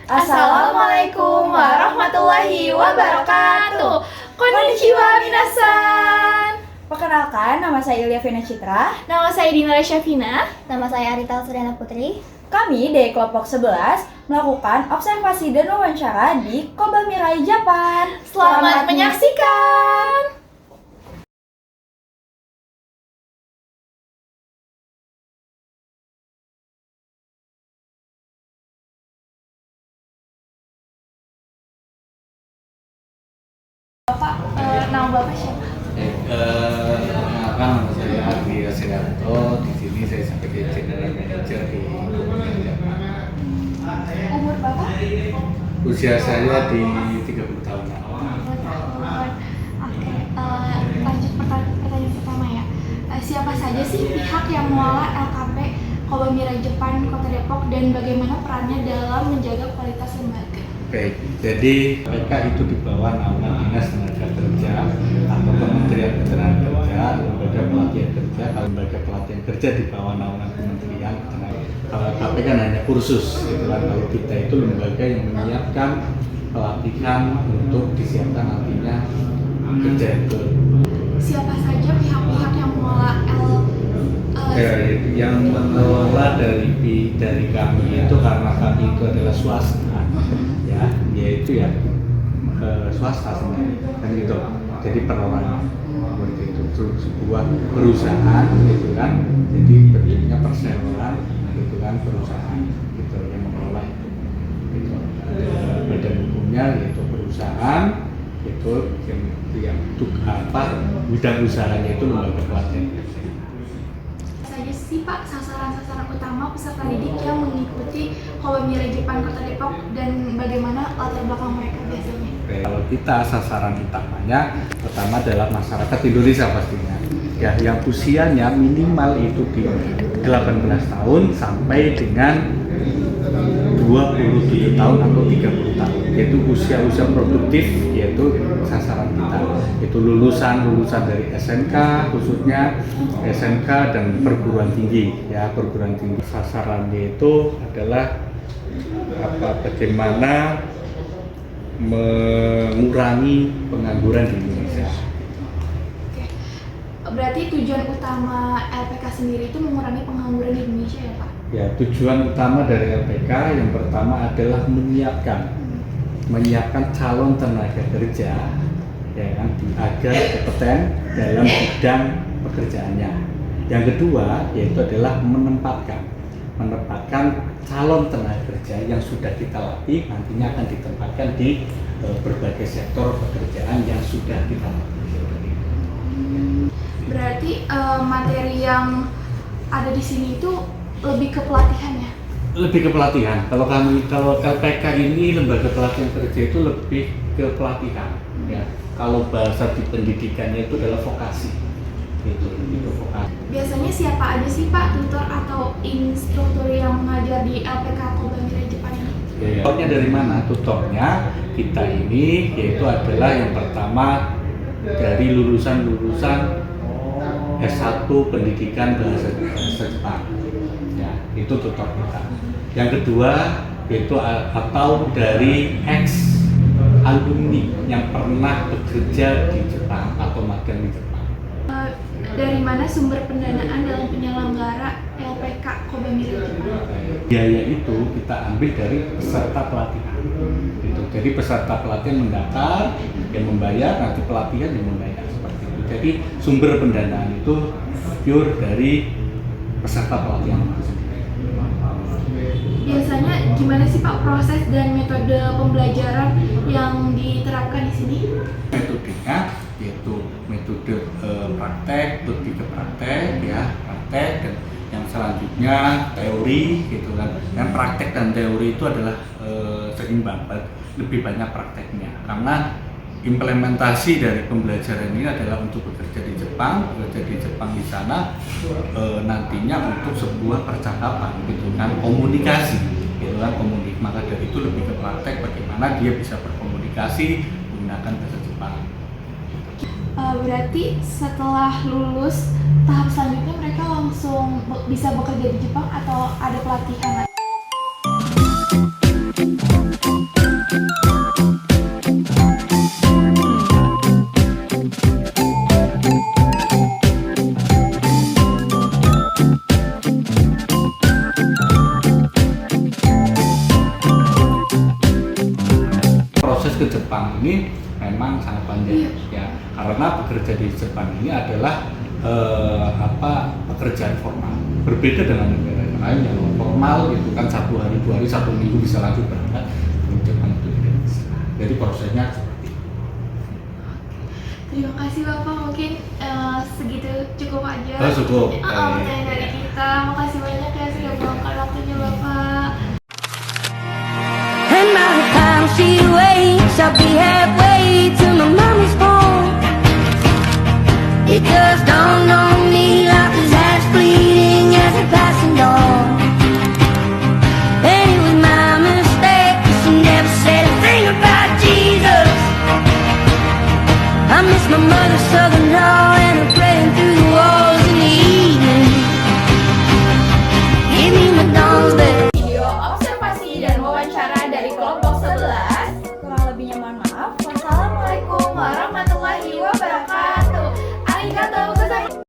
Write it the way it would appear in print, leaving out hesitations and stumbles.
Assalamualaikum warahmatullahi wabarakatuh. Konnichiwa minasan. Perkenalkan, nama saya Ilya Vena Citra. Nama saya Dinara Syafina. Nama saya Arita Suryana Putri. Kami dari kelompok 11 melakukan observasi dan wawancara di Koba Mirai, Jepang. Selamat menyaksikan. Bapak, nama Bapak siapa? Perkenalkan, nama saya Ardi Asiranto. Di sini saya sebagai General Manager di Jepang. Umur Bapak? Usia saya di 30 tahun. Oke, lanjut pertanyaan pertama ya. Siapa saja sih pihak yang mengelola LKP Koba Mirai Jepang Kota Depok dan bagaimana perannya dalam menjaga kualitas lembaga? Baik, jadi mereka itu di bawah naungan Dinas Tenaga Kerja atau Kementerian Ketenagakerjaan, Lembaga Pelatihan Kerja. Kalau lembaga pelatihan kerja di bawah naungan Kementerian Ketenagakerjaan. Kalau KP kan hanya kursus, gitu kan. Kalau kita itu lembaga yang menyiapkan pelatihan untuk disiapkan nantinya kerja itu. Siapa saja pihak-pihak yang mengelola Yang mengelola dari kami itu karena kami itu adalah swasta. Ya, yaitu ya swasta sebenarnya kan gitu. Jadi perorangan seperti itu sebuah perusahaan gitu kan. Jadi bentuknya perseroan gitu kan, perusahaan gitu yang mengelola itu. Gitu. Ada badan hukumnya yaitu perusahaan itu yang untuk bidang usahanya itu lembaga pelatihan. saja sih Pak sasaran-sasaran utama peserta didik yang mengikuti Koba Mirai Jepang Kota Depok dan bagaimana latar belakang mereka biasanya? Kalau kita sasaran utamanya pertama adalah masyarakat Indonesia pastinya ya, yang usianya minimal itu di 18 tahun sampai dengan 27 tahun atau 30 tahun, yaitu usia-usia produktif, yaitu sasaran kita itu lulusan dari SMK, khususnya SMK dan perguruan tinggi ya, perguruan tinggi. Sasarannya itu adalah bagaimana mengurangi pengangguran di Indonesia. Oke. Berarti tujuan utama LPK sendiri itu mengurangi pengangguran di Indonesia ya Pak? Ya, tujuan utama dari LPK yang pertama adalah menyiapkan calon tenaga kerja ya kan, agar kompeten dalam bidang pekerjaannya. Yang kedua yaitu adalah menempatkan calon tenaga kerja yang sudah kita latih nantinya akan ditempatkan di berbagai sektor pekerjaan yang sudah kita latih. Berarti materi yang ada di sini itu lebih ke pelatihan ya? Lebih ke pelatihan. Kalau LPK ini lembaga pelatihan kerja itu lebih ke pelatihan. Ya. Kalau bahasa di pendidikannya itu adalah vokasi. Itu vokasi. Biasanya siapa aja sih Pak tutor atau instruktur yang mengajar di LPK Koba Mirai Jepang ini? Tutornya dari mana? Tutornya kita ini yaitu adalah yang pertama dari lulusan S1 pendidikan bahasa Jepang. Ya, itu tutor kita. Yang kedua yaitu atau dari ex alumni yang pernah bekerja di Jepang atau magang di Jepang. Dari mana sumber pendanaan dalam penyelenggara LPK Koba Mirai Jepang? Biaya itu kita ambil dari peserta pelatihan. Gitu. Jadi peserta pelatihan mendaftar, yang membayar, nanti pelatihan yang membayar seperti itu. Jadi sumber pendanaan itu pure dari peserta pelatihan. Biasanya gimana sih Pak proses dan metode pembelajaran yang diterapkan di sini? Metodenya yaitu metode praktek, lebih ke praktek ya, praktek, dan yang selanjutnya teori gitu kan. Dan praktek dan teori itu adalah seimbang, lebih banyak prakteknya karena implementasi dari pembelajaran ini adalah untuk bekerja di Jepang di sana nantinya untuk sebuah percakapan gitu kan, komunikasi gitu kan, maka dari itu lebih ke praktek bagaimana dia bisa berkomunikasi menggunakan bahasa Jepang. Berarti setelah lulus tahap selanjutnya mereka langsung bisa bekerja di Jepang atau ada pelatihan? Jepang ini memang sangat panjang ya, karena bekerja di Jepang ini adalah pekerjaan formal, berbeda dengan negara yang lain yang formal gitu kan, 1 hari 2 hari 1 minggu bisa lanjut berangkat. Di Jepang itu tidak bisa. Jadi prosesnya seperti itu. Terima kasih Bapak, mungkin segitu cukup aja. Cukup. Pertanyaan dari kita. Makasih banyak ya sudah meluangkan waktunya Bapak. And by the time she